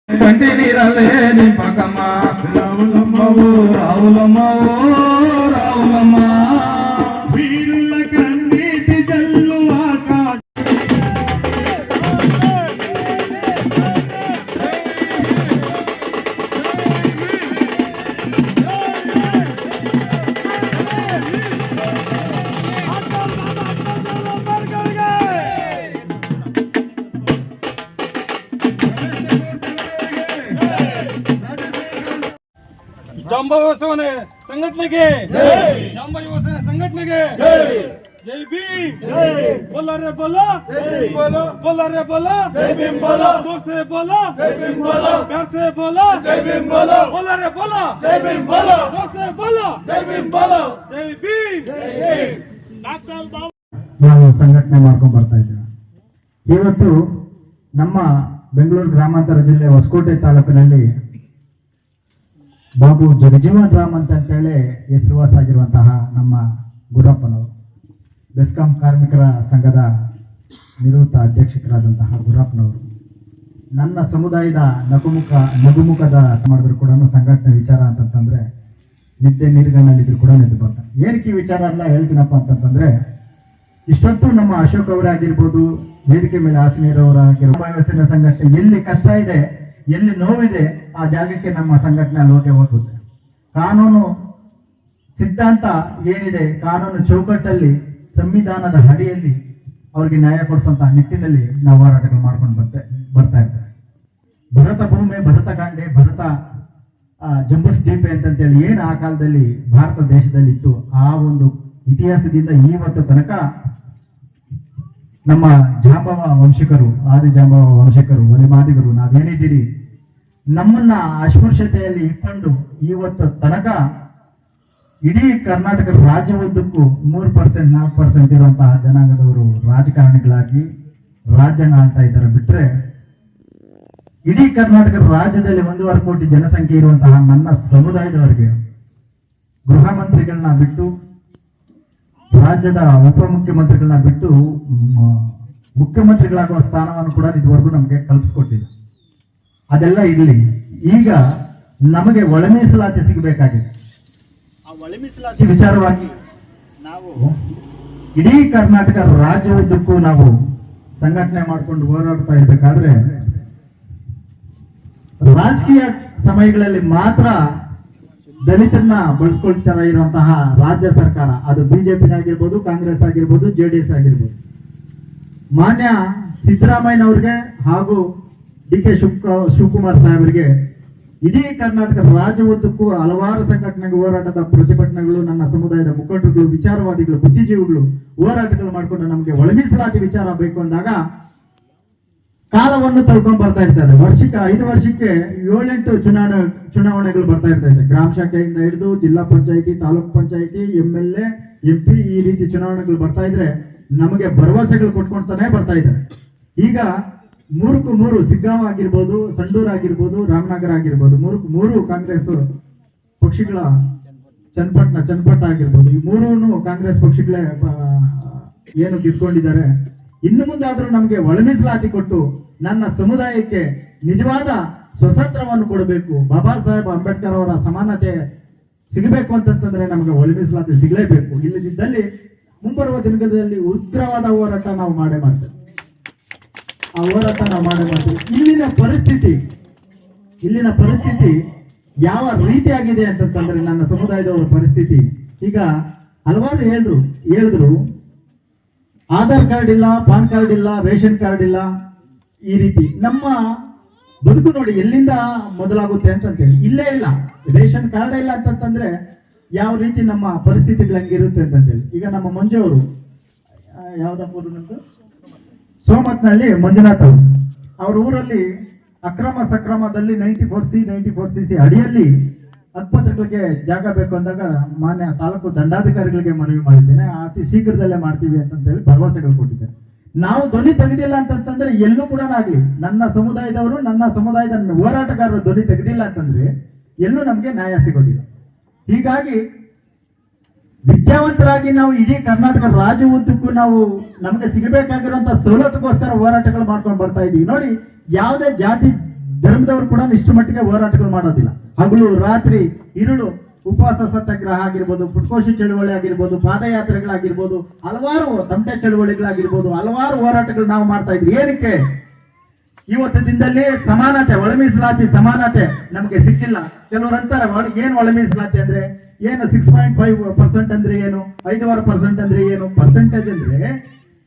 కంటినీరలే నింపకమ్మ రావులమ్మవో రావులమ్మవో రావులమ్మ వీరుల కన్నీటి జల్లు ఆకాశ ಜಾಂಬ ಯುವಸೇನೆ ಸಂಘಟನೆಗೆ ಜಾಂಬ ಯುವಸೇನೆ ಸಂಘಟನೆಗೆ ಜೈ ಭೀಮ್ बोला रे बोला बोला रे बोला जोर से बोला प्यार से बोला बोला रे बोला जोर से बोला जय भीम ನಾವು ಸಂಘಟನೆ ಮಾಡ್ಕೊಂಡು ಬರ್ತಾ ಇದ್ದೇವೆ. ಇವತ್ತು ನಮ್ಮ ಬೆಂಗಳೂರು ಗ್ರಾಮಾಂತರ ಜಿಲ್ಲೆ ಹೊಸಕೋಟೆ ತಾಲೂಕಿನಲ್ಲಿ ಬಾಬು ಜಗಜೀವನ್ ರಾಮ್ ಅಂತೇಳಿ ಹೆಸರುವಾಸಾಗಿರುವಂತಹ ನಮ್ಮ ಗುರಪ್ಪನವರು, ಬೆಸ್ಕಾಂ ಕಾರ್ಮಿಕರ ಸಂಘದ ನಿವೃತ್ತ ಅಧ್ಯಕ್ಷರಾದಂತಹ ಗುರಪ್ಪನವರು, ನನ್ನ ಸಮುದಾಯದ ನಗುಮುಖದ ಮಾಡಿದ್ರು ಕೂಡ ಸಂಘಟನೆ ವಿಚಾರ ಅಂತಂತಂದ್ರೆ ನಿದ್ದೆ ನೀರುಗಳಲ್ಲಿದ್ರು ಕೂಡ ನಿದ್ದು ಬರ್ತಾರೆ. ಏನಕ್ಕೆ ಈ ವಿಚಾರ ಎಲ್ಲ ಹೇಳ್ತೀನಪ್ಪ ಅಂತಂತಂದ್ರೆ, ಇಷ್ಟೊತ್ತು ನಮ್ಮ ಅಶೋಕ್ ಅವರೇ ಆಗಿರ್ಬೋದು, ವೇದಿಕೆ ಮೇಲೆ ಆಸೀನರವರಾಗಿರೋ ಸಂಘಟನೆ ಎಲ್ಲಿ ಕಷ್ಟ ಇದೆ, ಎಲ್ಲಿ ನೋವಿದೆ, ಆ ಜಾಗಕ್ಕೆ ನಮ್ಮ ಸಂಘಟನೆ ಅಲ್ಲಿ ಹೋಗುತ್ತೆ. ಕಾನೂನು ಸಿದ್ಧಾಂತ ಏನಿದೆ, ಕಾನೂನು ಚೌಕಟ್ಟಲ್ಲಿ, ಸಂವಿಧಾನದ ಅಡಿಯಲ್ಲಿ ಅವ್ರಿಗೆ ನ್ಯಾಯ ಕೊಡಿಸುವಂತಹ ನಿಟ್ಟಿನಲ್ಲಿ ನಾವು ಹೋರಾಟಗಳು ಮಾಡ್ಕೊಂಡು ಬರ್ತಾ ಇರ್ತೇವೆ. ಭರತ ಭೂಮಿ, ಭರತ ಕಾಂಡೆ, ಭರತ ಜಂಬೂಸ್ ದ್ವೀಪೆ ಅಂತಂತೇಳಿ ಏನು ಆ ಕಾಲದಲ್ಲಿ ಭಾರತ ದೇಶದಲ್ಲಿ ಇತ್ತು, ಆ ಒಂದು ಇತಿಹಾಸದಿಂದ ಇವತ್ತು ತನಕ ನಮ್ಮ ಜಾಂಬವ ವಂಶಿಕರು, ಆದಿ ಜಾಂಬವ ವಂಶಿಕರು, ಒಲಿಮಾದಿಗರು ನಾವೇನಿದ್ದೀರಿ, ನಮ್ಮನ್ನ ಅಸ್ಪೃಶ್ಯತೆಯಲ್ಲಿ ಇಟ್ಕೊಂಡು ಇವತ್ತು ತನಕ ಇಡೀ ಕರ್ನಾಟಕ ರಾಜ್ಯ ಉದ್ದಕ್ಕೂ 3%, 4% ಇರುವಂತಹ ಜನಾಂಗದವರು ರಾಜಕಾರಣಿಗಳಾಗಿ ರಾಜ್ಯನ ಆಳ್ತಾ ಇದ್ದಾರೆ. ಬಿಟ್ರೆ ಇಡೀ ಕರ್ನಾಟಕ ರಾಜ್ಯದಲ್ಲಿ 1.5 ಕೋಟಿ ಜನಸಂಖ್ಯೆ ಇರುವಂತಹ ನನ್ನ ಸಮುದಾಯದವರಿಗೆ ಗೃಹ ಮಂತ್ರಿಗಳನ್ನ ಬಿಟ್ಟು, ರಾಜ್ಯದ ಉಪಮುಖ್ಯಮಂತ್ರಿಗಳನ್ನ ಬಿಟ್ಟು ಮುಖ್ಯಮಂತ್ರಿಗಳಾಗುವ ಸ್ಥಾನವನ್ನು ಕೂಡ ಇದುವರೆಗೂ ನಮಗೆ ಕಲ್ಪಿಸ್ಕೊಟ್ಟಿಲ್ಲ. ಅದೆಲ್ಲ ಇರಲಿ, ಈಗ ನಮಗೆ ಒಳ ಮೀಸಲಾತಿ ಸಿಗಬೇಕಾಗಿದೆ. ಆ ಒಳ ಮೀಸಲಾತಿ ವಿಚಾರವಾಗಿ ನಾವು ಇಡೀ ಕರ್ನಾಟಕ ರಾಜ್ಯ ಉದ್ದಕ್ಕೂ ನಾವು ಸಂಘಟನೆ ಮಾಡಿಕೊಂಡು ಹೋರಾಡ್ತಾ ಇರ್ಬೇಕಾದ್ರೆ, ರಾಜಕೀಯ ಸಮಯಗಳಲ್ಲಿ ಮಾತ್ರ ದಲಿತರನ್ನ ಬಳಸ್ಕೊಳ್ತಾ ಇರುವಂತಹ ರಾಜ್ಯ ಸರ್ಕಾರ, ಅದು ಬಿಜೆಪಿನಾಗಿರ್ಬೋದು, ಕಾಂಗ್ರೆಸ್ ಆಗಿರ್ಬೋದು, JDS ಆಗಿರ್ಬೋದು, ಮಾನ್ಯ ಸಿದ್ದರಾಮಯ್ಯನವ್ರಿಗೆ ಹಾಗೂ DK ಶಿವಕುಮಾರ್ ಸಾಹೇಬರಿಗೆ ಇಡೀ ಕರ್ನಾಟಕ ರಾಜ್ಯ ಉದ್ದಕ್ಕೂ ಹಲವಾರು ಸಂಘಟನೆಗಳು, ಹೋರಾಟದ ಪ್ರತಿಭಟನೆಗಳು, ನನ್ನ ಸಮುದಾಯದ ಮುಖಂಡರುಗಳು, ವಿಚಾರವಾದಿಗಳು, ಬುದ್ಧಿಜೀವಿಗಳು ಹೋರಾಟಗಳು ಮಾಡಿಕೊಂಡು ನಮಗೆ ಒಳ ಮೀಸಲಾತಿ ವಿಚಾರ ಬೇಕು ಅಂದಾಗ ಕಾಲವನ್ನು ತಳ್ಕೊಂಡ್ ಬರ್ತಾ ಇರ್ತಾರೆ. ವರ್ಷಕ್ಕೆ 5 ವರ್ಷಕ್ಕೆ 7-8 ಚುನಾವಣೆಗಳು ಬರ್ತಾ ಇರ್ತೈತೆ. ಗ್ರಾಮ ಶಾಖೆಯಿಂದ ಹಿಡಿದು ಜಿಲ್ಲಾ ಪಂಚಾಯಿತಿ, ತಾಲೂಕ್ ಪಂಚಾಯಿತಿ, MLA, MP ಈ ರೀತಿ ಚುನಾವಣೆಗಳು ಬರ್ತಾ ಇದ್ರೆ ನಮಗೆ ಭರವಸೆಗಳು ಕೊಟ್ಕೊಳ್ತಾನೆ ಬರ್ತಾ ಇದ್ದಾರೆ. ಈಗ 3 ಸಿಗ್ಗಾಂವ್ ಆಗಿರ್ಬೋದು, ಸಂಡೂರ್ ಆಗಿರ್ಬೋದು, ರಾಮನಗರ ಆಗಿರ್ಬೋದು, 3 ಕಾಂಗ್ರೆಸ್ ಪಕ್ಷಗಳ ಚನ್ನಪಟ್ಟಣ ಆಗಿರ್ಬೋದು, ಈ 3 ಕಾಂಗ್ರೆಸ್ ಪಕ್ಷಗಳೇ ಏನು ಗೆದ್ಕೊಂಡಿದ್ದಾರೆ. ಇನ್ನು ಮುಂದೆ ಆದ್ರೂ ನಮಗೆ ಒಳ ಮೀಸಲಾತಿ ಕೊಟ್ಟು ನನ್ನ ಸಮುದಾಯಕ್ಕೆ ನಿಜವಾದ ಸ್ವತಂತ್ರವನ್ನು ಕೊಡಬೇಕು, ಬಾಬಾ ಸಾಹೇಬ್ ಅಂಬೇಡ್ಕರ್ ಅವರ ಸಮಾನತೆ ಸಿಗಬೇಕು ಅಂತಂತಂದ್ರೆ ನಮಗೆ ಒಳ ಮೀಸಲಾತಿ ಸಿಗಲೇಬೇಕು. ಇಲ್ಲದಿದ್ದಲ್ಲಿ ಮುಂಬರುವ ದಿನಗಳಲ್ಲಿ ಉಗ್ರವಾದ ಹೋರಾಟ ನಾವು ಮಾಡೇ ಮಾಡ್ತೇವೆ. ಆ ಹೋರಾಟ ನಾವು ಮಾಡೇ ಮಾಡ್ತೀವಿ. ಇಲ್ಲಿನ ಪರಿಸ್ಥಿತಿ ಯಾವ ರೀತಿಯಾಗಿದೆ ಅಂತಂತಂದ್ರೆ, ನನ್ನ ಸಮುದಾಯದವರ ಪರಿಸ್ಥಿತಿ ಈಗ ಹಲವಾರು ಹೇಳಿದ್ರು ಆಧಾರ್ ಕಾರ್ಡ್ ಇಲ್ಲ, ಪಾನ್ ಕಾರ್ಡ್ ಇಲ್ಲ, ರೇಷನ್ ಕಾರ್ಡ್ ಇಲ್ಲ, ಈ ರೀತಿ ನಮ್ಮ ಬದುಕು ನೋಡಿ ಎಲ್ಲಿಂದ ಮೊದಲಾಗುತ್ತೆ ಅಂತಂತೇಳಿ. ಇಲ್ಲೇ ಇಲ್ಲ, ರೇಷನ್ ಕಾರ್ಡ್ ಇಲ್ಲ ಅಂತಂತಂದ್ರೆ ಯಾವ ರೀತಿ ನಮ್ಮ ಪರಿಸ್ಥಿತಿಗಳು ಹಂಗಿರುತ್ತೆ ಅಂತಂತೇಳಿ. ಈಗ ನಮ್ಮ ಮಂಜು ಅವರು ಯಾವ್ದಪ್ಪ ಸೋಮತ್ನಹಳ್ಳಿ ಮಂಜುನಾಥ್ ಅವ್ರ ಊರಲ್ಲಿ ಅಕ್ರಮ ಸಕ್ರಮದಲ್ಲಿ 94C ಅಡಿಯಲ್ಲಿ ಆಸ್ಪತ್ರೆಗಳಿಗೆ ಜಾಗ ಬೇಕು ಅಂದಾಗ ಮಾನ್ಯ ತಾಲೂಕು ದಂಡಾಧಿಕಾರಿಗಳಿಗೆ ಮನವಿ ಮಾಡಿದ್ದೇನೆ. ಅತಿ ಶೀಘ್ರದಲ್ಲೇ ಮಾಡ್ತೀವಿ ಅಂತಂತೇಳಿ ಭರವಸೆಗಳು ಕೊಟ್ಟಿದ್ದಾರೆ. ನಾವು ಧ್ವನಿ ತೆಗೆದಿಲ್ಲ ಅಂತಂತಂದ್ರೆ ಎಲ್ಲೂ ಕೂಡ ಆಗ್ಲಿ, ನನ್ನ ಸಮುದಾಯದವರು, ನನ್ನ ಸಮುದಾಯದ ಹೋರಾಟಗಾರರು ಧ್ವನಿ ತೆಗೆದಿಲ್ಲ ಅಂತಂದ್ರೆ ಎಲ್ಲೂ ನಮ್ಗೆ ನ್ಯಾಯ ಸಿಗೋದಿಲ್ಲ. ಹೀಗಾಗಿ ವಿದ್ಯಾವಂತರಾಗಿ ನಾವು ಇಡೀ ಕರ್ನಾಟಕ ರಾಜ್ಯ ಉದ್ದಕ್ಕೂ ನಾವು ನಮಗೆ ಸಿಗಬೇಕಾಗಿರುವಂತಹ ಸವಲತ್ತುಗೋಸ್ಕರ ಹೋರಾಟಗಳು ಮಾಡ್ಕೊಂಡು ಬರ್ತಾ ಇದೀವಿ. ನೋಡಿ, ಯಾವುದೇ ಜಾತಿ ಧರ್ಮದವರು ಕೂಡ ಇಷ್ಟು ಮಟ್ಟಿಗೆ ಹೋರಾಟಗಳು ಮಾಡೋದಿಲ್ಲ. ಹಗಲು ರಾತ್ರಿ ಇರುಳು ಉಪವಾಸ ಸತ್ಯಾಗ್ರಹ ಆಗಿರ್ಬೋದು, ಪುಟ್ಕೋಶಿ ಚಳುವಳಿ ಆಗಿರ್ಬೋದು, ಪಾದಯಾತ್ರೆಗಳಾಗಿರ್ಬೋದು, ಹಲವಾರು ತಮಟೆ ಚಳುವಳಿಗಳಾಗಿರ್ಬೋದು, ಹಲವಾರು ಹೋರಾಟಗಳು ನಾವು ಮಾಡ್ತಾ ಇದ್ವಿ. ಏನಕ್ಕೆ? ಇವತ್ತು ದಿನದಲ್ಲಿ ಸಮಾನತೆ, ಒಳ ಮೀಸಲಾತಿ ಸಮಾನತೆ ನಮಗೆ ಸಿಕ್ಕಿಲ್ಲ. ಕೆಲವರು ಅಂತಾರೆ ಏನ್ ಒಳ ಮೀಸಲಾತಿ ಅಂದ್ರೆ ಏನು, 6.5% ಅಂದ್ರೆ ಏನು, 5% ಅಂದ್ರೆ ಏನು? ಪರ್ಸೆಂಟೇಜ್ ಅಂದ್ರೆ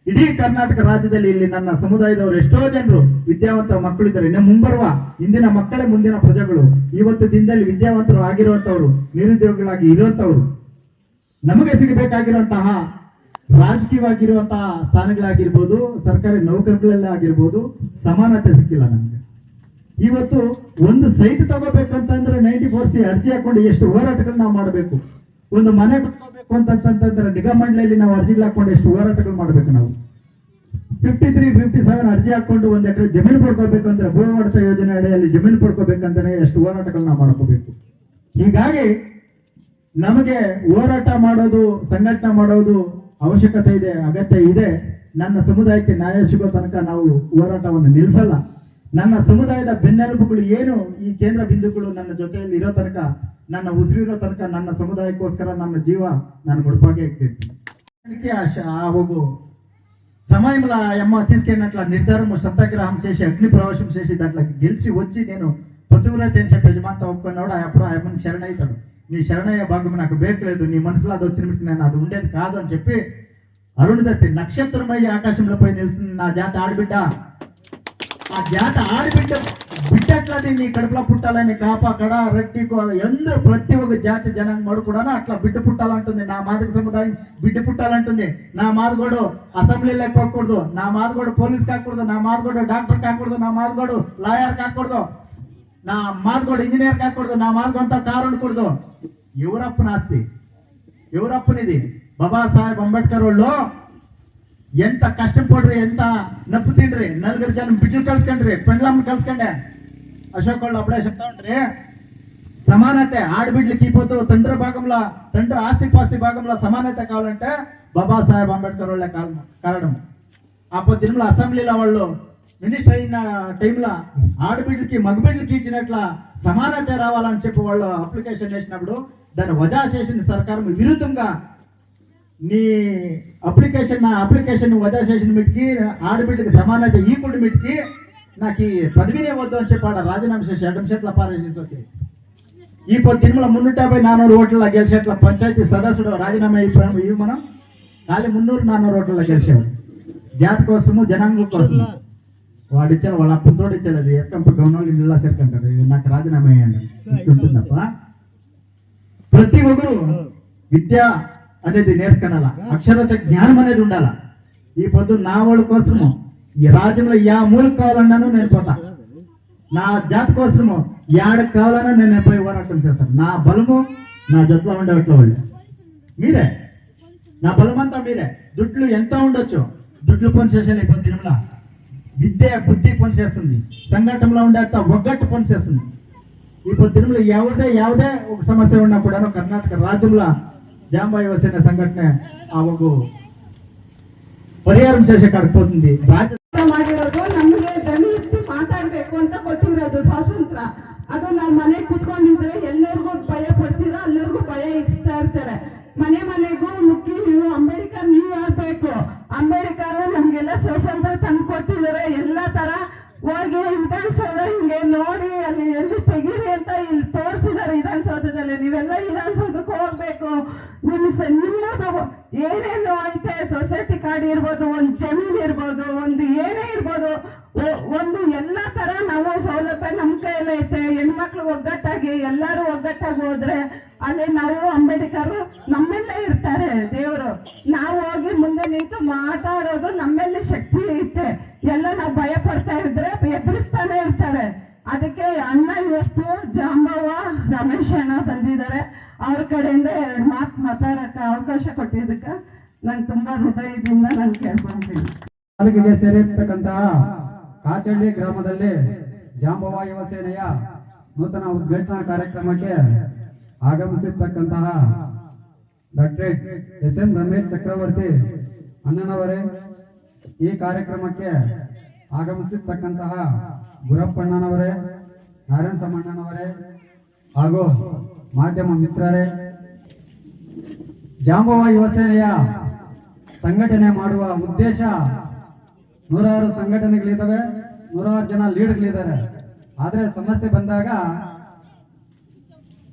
ಇಡೀ ಕರ್ನಾಟಕ ರಾಜ್ಯದಲ್ಲಿ ಇಲ್ಲಿ ನನ್ನ ಸಮುದಾಯದವರು ಎಷ್ಟೋ ಜನರು ವಿದ್ಯಾವಂತ ಮಕ್ಕಳಿದ್ದಾರೆ. ಇನ್ನು ಮುಂಬರುವ ಇಂದಿನ ಮಕ್ಕಳೇ ಮುಂದಿನ ಪ್ರಜೆಗಳು. ಇವತ್ತು ದಿನದಲ್ಲಿ ವಿದ್ಯಾವಂತರು ಆಗಿರುವಂತವ್ರು, ನಿರುದ್ಯೋಗಿಗಳಾಗಿ ಇರುವಂತವ್ರು, ನಮಗೆ ಸಿಗಬೇಕಾಗಿರುವಂತಹ ರಾಜಕೀಯವಾಗಿರುವಂತಹ ಸ್ಥಾನಗಳಾಗಿರ್ಬೋದು, ಸರ್ಕಾರಿ ನೌಕರಗಳಲ್ಲೇ ಆಗಿರ್ಬೋದು, ಸಮಾನತೆ ಸಿಕ್ಕಿಲ್ಲ ನಮ್ಗೆ. ಇವತ್ತು ಒಂದು ಸೈಟ್ ತಗೋಬೇಕಂತಂದ್ರೆ 94C ಅರ್ಜಿ ಹಾಕೊಂಡು ಎಷ್ಟು ಹೋರಾಟಗಳು ನಾವು ಮಾಡಬೇಕು. ಒಂದು ಮನೆ ಕಟ್ಕೋಬೇಕು ಅಂತಂತಂದ್ರೆ ನಿಗಮ ಮಂಡಳಿಯಲ್ಲಿ ನಾವು ಅರ್ಜಿಗಳು ಹಾಕೊಂಡು ಎಷ್ಟು ಹೋರಾಟಗಳು ಮಾಡಬೇಕು. ನಾವು 53, 57 ಅರ್ಜಿ ಹಾಕೊಂಡು 1 ಎಕರೆ ಜಮೀನು ಪಡ್ಕೋಬೇಕು ಅಂದ್ರೆ ಭೂ ಒಡೆತ ಯೋಜನೆ ಅಡಿಯಲ್ಲಿ ಜಮೀನು ಪಡ್ಕೋಬೇಕಂದ್ರೆ ಎಷ್ಟು ಹೋರಾಟಗಳು ನಾವು ಮಾಡ್ಕೋಬೇಕು. ಹೀಗಾಗಿ ನಮಗೆ ಹೋರಾಟ ಮಾಡೋದು, ಸಂಘಟನೆ ಮಾಡೋದು ಅವಶ್ಯಕತೆ ಇದೆ, ಅಗತ್ಯ ಇದೆ. ನನ್ನ ಸಮುದಾಯಕ್ಕೆ ನ್ಯಾಯ ಸಿಗೋ ತನಕ ನಾವು ಹೋರಾಟವನ್ನು ನಿಲ್ಲಿಸಲ್ಲ. ನನ್ನ ಸಮುದಾಯದ ಬೆನ್ನೆಲುಬುಗಳು ಏನು ಈ ಕೇಂದ್ರ ಬಿಂದುಗಳು ನನ್ನ ಜೊತೆಯಲ್ಲಿ ಇರೋ ತನಕ, ನನ್ನ ಉಸಿರಿರೋ ತನಕ ನನ್ನ ಸಮುದಾಯಕ್ಕೋಸ್ಕರ ನನ್ನ ಜೀವ ನಾನು ముడిపాగే ఎక్కింది. ఆ ఒగు సమయంలో అమ్మ తీసుకెళ్ళినట్ల నిర్ధారం సత్యాగ్రహం చేసి అగ్ని ప్రవేశం చేసి దాంట్లో గెలిచి వచ్చి నేను పతివ్రత అని చెప్పి యజమాంత ఒప్పుకున్నాడు. అప్పుడు ఆయమ్మని శరణవుతాడు. నీ శరణయ్య భాగం నాకు బేకలేదు, నీ మనసులో అది వచ్చినట్టు నేను అది ఉండేది కాదు అని చెప్పి అరుణదత్తి నక్షత్రమయ్యి ఆకాశంలో పోయి నిలుస్తుంది నా జాత ఆడబిడ్డ. ఆ జాత ఆడబిడ్డ బిడ్డట్లది నీ కడుపులో పుట్టాలని కాపాకడ రెడ్డి ఎందరూ ప్రతి ఒక్క జాతి జనాంగం కూడా అట్లా బిడ్డ పుట్టాలంటుంది. నా మాదిగ సముదాయం బిడ్డ పుట్టాలంటుంది. నా మాదిగోడు అసెంబ్లీలోకి పోకూడదు, నా మాదిగోడు పోలీస్ కాకూడదు, నా మాదిగోడు డాక్టర్ కాకూడదు, నా మాదిగోడు లాయర్ కాకూడదు, నా మాదిగోడు ఇంజనీర్ కాకూడదు, నా మాదిగంతా కారు ఉండకూడదు. ఎవరప్పని ఆస్తి, ఎవరప్పనిది? బాబా సాహెబ్ అంబేద్కర్ వాళ్ళు ఎంత కష్టం పడ్రి, ఎంత నప్పు తిండ్రి, నలుగురు జనం బిడ్డలు కలుసుకండ్రి, పెండ్లమ్మని కలుసుకండి. అశోక్ వాళ్ళు అప్పుడే చెప్తా ఉండ్రి సమానతే ఆడబిడ్డలకి ఇపోతూ తండ్రి భాగంలో, తండ్రి ఆస్తిపాస్తి భాగంలో సమానత కావాలంటే బాబా సాహెబ్ అంబేద్కర్ వాళ్ళే కారణం. అప్పుడు దినంలో అసెంబ్లీలో వాళ్ళు మినిస్టర్ అయిన టైంలో ఆడబిడ్డలకి మగబిడ్డలకి ఇచ్చినట్ల సమానత రావాలని చెప్పి వాళ్ళు అప్లికేషన్ చేసినప్పుడు దాన్ని వజా చేసిన సర్కారం విరుద్ధంగా నీ అప్లికేషన్, నా అప్లికేషన్ వజా చేసిన మీటికి ఆడబిడ్డకి సమానత ఈకుడు మీటికి నాకు ఈ పదవినే వద్దు అని చెప్పాడు. రాజీనామా చేసి ఎడం చేతుల పారేసేసి వచ్చి ఈ తిరుమల 350-400 ఓట్ల గెలిచేట్ల పంచాయతీ సదస్సుడు రాజీనామా అయిపోయాము. ఇవి మనం ఖాళీ 300-400 ఓట్ల గెలిచాడు. జాతి కోసము, జనాంగం కోసము వాడు ఇచ్చారు, వాళ్ళ అప్పతోడు ఇచ్చారు. అది ఎక్కంప గవర్నమెంట్ ఇల్లా సేర్కంటారు, నాకు రాజీనామా అయ్యండి ఉంటుందప్ప. ప్రతి ఒక్కరు విద్య అనేది నేర్చుకునాల, అక్షరత జ్ఞానం అనేది ఉండాల. ఈ పొద్దు నా వాళ్ళ కోసము ఈ రాజ్యంలో యా మూలకు కావాలన్నాను నేను పోతా. నా జాతి కోసము యాడకు కావాలన్నా నేను పోయి పోరాటం చేస్తాను. నా బలము నా జట్లో ఉండేట్లో వాళ్ళు మీరే, నా బలమంతా మీరే. దుడ్లు ఎంత ఉండొచ్చు, దుడ్లు పని చేసేది ఇప్పుడు తిరుమల. విద్య బుద్ధి పని చేస్తుంది, సంఘటనలో ఉండే ఒగ్గట్టు పని చేస్తుంది. ఇప్పుడు తిరుమల ಯಾವುದೇ ఒక సమస్య ఉన్నా కూడా కర్ణాటక రాజ్యంలో జాంబా యువసేన సంಘಟನೆ ಆ ಒಂದು ಪರಿಹಾರ చేసే ಕಡ್ಕೋతుంది. ಮಾಡಿರೋದು ನಮಗೆ ದನಿ ಎತ್ತಿ ಮಾತಾಡ್ಬೇಕು ಅಂತ ಕೊಟ್ಟಿರೋದು ಸ್ವಾತಂತ್ರ್ಯ. ಅದು ನಾವು ಮನೆಗೆ ಕುತ್ಕೊಂಡಿದ್ರೆ ಎಲ್ಲರಿಗೂ ಭಯ ಪಡ್ತೀರಾ, ಎಲ್ಲರಿಗೂ ಭಯ ಇಡ್ಸ್ತಾ ಇರ್ತಾರೆ. ಮನೆಗೂ ಮುಖ್ಯ ನೀವು ಅಂಬೇಡ್ಕರ್ ನೀವು ಆಗ್ಬೇಕು. ಅಂಬೇಡ್ಕರ್ ನಮ್ಗೆಲ್ಲ ಸ್ವಾತಂತ್ರ್ಯ ತಂದು ಕೊಟ್ಟಿದ್ದಾರೆ. ಎಲ್ಲ ತರ ಹೋಗಿ ವಿಧಾನಸೌಧ ಹಿಂಗೆ ನೋಡಿ ಅಲ್ಲಿ ಎಲ್ಲಿ ತೆಗೀರಿ ಅಂತ ಇಲ್ಲಿ ತೋರಿಸಿದ್ದಾರೆ ವಿಧಾನಸೌಧದಲ್ಲಿ. ನೀವೆಲ್ಲ ವಿಧಾನಸೌಧಕ್ಕೆ ಹೋಗ್ಬೇಕು. ನಿಮ್ಮದು ಏನೇನು ಐತೆ, ಸೊಸೈಟಿ ಕಾರ್ಡ್ ಇರ್ಬೋದು, ಒಂದು ಜಮೀನ್ ಇರ್ಬೋದು, ಒಂದು ಏನೇ ಇರ್ಬೋದು, ಒಂದು ಎಲ್ಲ ತರ ನಾವು ಸೌಲಭ್ಯ ನಮ್ಮ ಕೈಯಲ್ಲಿ ಐತೆ. ಹೆಣ್ಮಕ್ಳು ಒಗ್ಗಟ್ಟಾಗಿ ಎಲ್ಲರೂ ಒಗ್ಗಟ್ಟಾಗಿ ಹೋದ್ರೆ ಅಲ್ಲಿ ನಾವು ಅಂಬೇಡ್ಕರ್ ನಮ್ಮೆಲ್ಲೇ ಇರ್ತಾರೆ ದೇವರು. ನಾವು ಹೋಗಿ ಮುಂದೆ ನಿಂತು ಮಾತಾಡೋದು ನಮ್ಮೆಲ್ಲಿ ಶಕ್ತಿ ಐತೆ. ಎಲ್ಲ ನಾವು ಭಯ ಪಡ್ತಾ ಇದ್ರೆ ಎದುರಿಸ್ತಾನೆ ಇರ್ತಾರೆ. ಅದಕ್ಕೆ ಅಣ್ಣ ಇವತ್ತು ಜಾಂಬವ್ವ ರಮೇಶ್ ಅಣ್ಣ ಬಂದಿದ್ದಾರೆ. ಅವ್ರ ಕಡೆಯಿಂದ 2 ಮಾತು ಮಾತಾಡಕ್ಕೆ ಅವಕಾಶ ಕೊಟ್ಟಿದ್ದಕ್ಕೆ ನಾನು ತುಂಬಾ ಹೃದಯದಿಂದ ನಾನು ಕೇಳ್ಕೊಂತೀನಿ. ತಾಲೂಕಿಗೆ ಸೇರಿರ್ತಕ್ಕಂತಹ ಕಾಚಳ್ಳಿ ಗ್ರಾಮದಲ್ಲಿ ಜಾಂಬವ್ವ ಯುವ ಸೇನೆಯ ನೂತನ ಉದ್ಘಾಟನಾ ಕಾರ್ಯಕ್ರಮಕ್ಕೆ ಆಗಮಿಸಿರ್ತಕ್ಕಂತಹ ಡಾಕ್ಟರ್ ಎಸ್.ಎನ್. ರಮೇಶ್ ಚಕ್ರವರ್ತಿ ಅಣ್ಣನವರೇ, ಈ ಕಾರ್ಯಕ್ರಮಕ್ಕೆ ಆಗಮಿಸಿರ್ತಕ್ಕಂತಹ ಗುರಪ್ಪಣ್ಣನವರೇ, ನಾರಾಯಣ ಸಮಣ್ಣನವರೇ ಹಾಗೂ ಮಾಧ್ಯಮ ಮಿತ್ರರೇ, ಜಾಂಬವ ಯುವ ಸೇನೆಯ ಸಂಘಟನೆ ಮಾಡುವ ಉದ್ದೇಶ, ನೂರಾರು ಸಂಘಟನೆಗಳಿದ್ದಾವೆ, ನೂರಾರು ಜನ ಲೀಡರ್ಗಳಿದ್ದಾರೆ. ಆದರೆ ಸಮಸ್ಯೆ ಬಂದಾಗ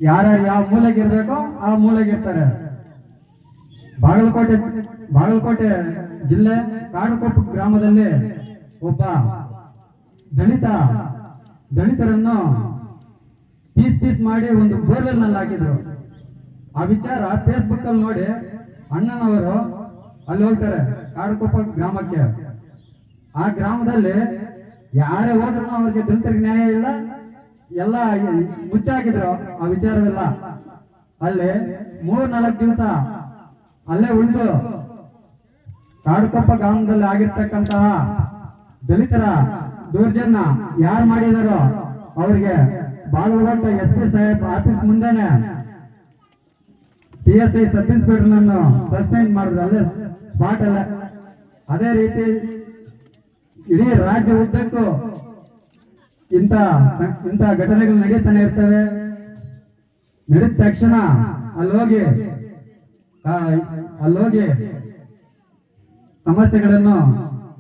ಯಾರ್ಯಾರು ಯಾವ ಮೂಲೆಗೆ ಇರಬೇಕೋ ಆ ಮೂಲೆಗೆ ಇರ್ತಾರೆ. ಬಾಗಲಕೋಟೆ ಜಿಲ್ಲೆ ಕಾಡುಕೊಪ್ಪ ಗ್ರಾಮದಲ್ಲಿ ಒಬ್ಬ ದಲಿತರನ್ನು ಪೀಸ್ ಮಾಡಿ ಒಂದು ಬೋರ್ವೆಲ್ ನಲ್ಲಿ ಹಾಕಿದ್ರು. ಆ ವಿಚಾರ ಫೇಸ್ಬುಕ್ ಅಲ್ಲಿ ನೋಡಿ ಅಣ್ಣನವರು ಅಲ್ಲಿ ಹೋಗ್ತಾರೆ ಕಾಡುಕೊಪ್ಪ ಗ್ರಾಮಕ್ಕೆ. ಆ ಗ್ರಾಮದಲ್ಲಿ ಯಾರೇ ಹೋದ್ರು ಅವ್ರಿಗೆ ದಲಿತರಿಗೆ ನ್ಯಾಯ ಇಲ್ಲ, ಎಲ್ಲ ಮುಚ್ಚಾಕಿದ್ರು ಆ ವಿಚಾರವೆಲ್ಲ. ಅಲ್ಲಿ 3-4 ದಿವಸ ಅಲ್ಲೇ ಉಳಿದು ಕಾಡುಕೊಪ್ಪ ಗ್ರಾಮದಲ್ಲಿ ಆಗಿರ್ತಕ್ಕಂತಹ ದಲಿತರ ದೌರ್ಜನ್ಯ ಯಾರು ಮಾಡಿದಾರೋ ಅವ್ರಿಗೆ ಬಾಗಲಕೋಟೆ SP ಸಾಹೇಬ್ ಆಫೀಸ್ ಮುಂದೆನೆ PSI ಸಬ್ ಇನ್ಸ್ಪೆಕ್ಟರ್ ನನ್ನು ಸಸ್ಪೆಂಡ್ ಮಾಡಿದ್ರು ಅಲ್ಲೇ ಸ್ಪಾಟ್ ಅಲ್ಲ. ಅದೇ ರೀತಿ ಇಡೀ ರಾಜ್ಯ ಉದ್ದಕ್ಕೂ ಇಂಥ ಘಟನೆಗಳು ನಡೀತಾನೆ ಇರ್ತವೆ. ನಡೆದ ತಕ್ಷಣ ಅಲ್ಲೋಗಿ ಸಮಸ್ಯೆಗಳನ್ನು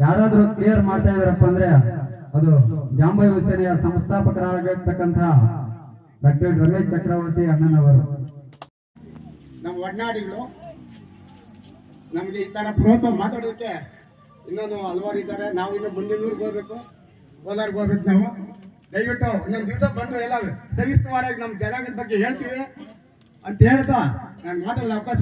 ಯಾರಾದ್ರೂ ಕ್ಲಿಯರ್ ಮಾಡ್ತಾ ಇದಾರಪ್ಪ ಅಂದ್ರೆ ಅದು ಜಾಂಬವ ಯುವ ಸೇನೆಯ ಸಂಸ್ಥಾಪಕರಾಗಿರ್ತಕ್ಕಂತಹ ಡಾಕ್ಟರ್ ರಮೇಶ್ ಚಕ್ರವರ್ತಿ ಅಣ್ಣನವರು. ನಮ್ಮ ಒಡನಾಡಿಗಳು ನಮಗೆ ಈ ತರ ಪ್ರೋತ್ಸಾಹ ಮಾತಾಡೋದಕ್ಕೆ ಇನ್ನೊಂದು ಹಲವಾರು ಇದ್ದಾರೆ. ನಾವು ಇನ್ನು ಮುಂದಿನ ಊರಿಗೆ ಹೋಗ್ಬೇಕು, ಕೋಲಾರ್ಗೆ ಹೋಗ್ಬೇಕು. ನಾವು ದಯವಿಟ್ಟು ಇನ್ನೊಂದು ದಿವಸ ಬಂದು ಎಲ್ಲ ಸವಿಸ್ತರವಾಗಿ ನಮ್ಮ ಜನಾಂಗದ ಬಗ್ಗೆ ಹೇಳ್ತೀವಿ ಅಂತ ಹೇಳ್ತಾ ನಾನು ಮಾತಾಡಲು ಅವಕಾಶ